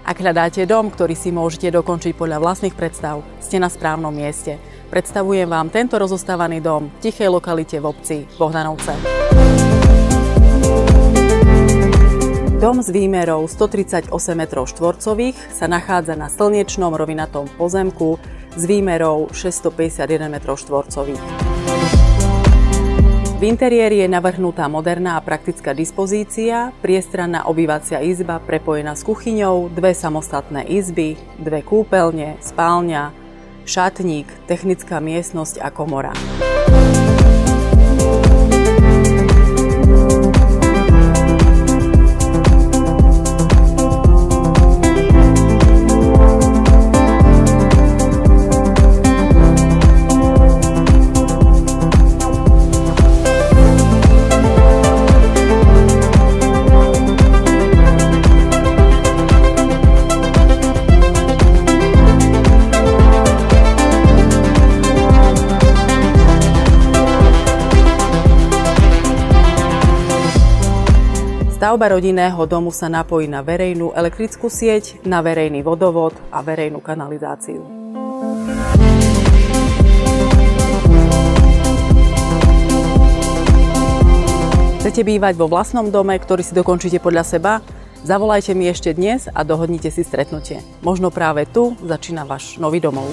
Ak hľadáte dom, ktorý si môžete dokončiť podľa vlastných predstav, ste na správnom mieste. Predstavujem vám tento rozostávaný dom v tichej lokalite v obci Bohdanovce. Dom s výmerou 138 m2 sa nachádza na slnečnom rovinatom pozemku s výmerou 651 m2. V interiéri je navrhnutá moderná a praktická dispozícia, priestranná obývacia izba prepojená s kuchyňou, dve samostatné izby, dve kúpeľne, spálňa, šatník, technická miestnosť a komora. Stavba rodinného domu sa napojí na verejnú elektrickú sieť, na verejný vodovod a verejnú kanalizáciu. Chcete bývať vo vlastnom dome, ktorý si dokončíte podľa seba? Zavolajte mi ešte dnes a dohodnite si stretnutie. Možno práve tu začína váš nový domov.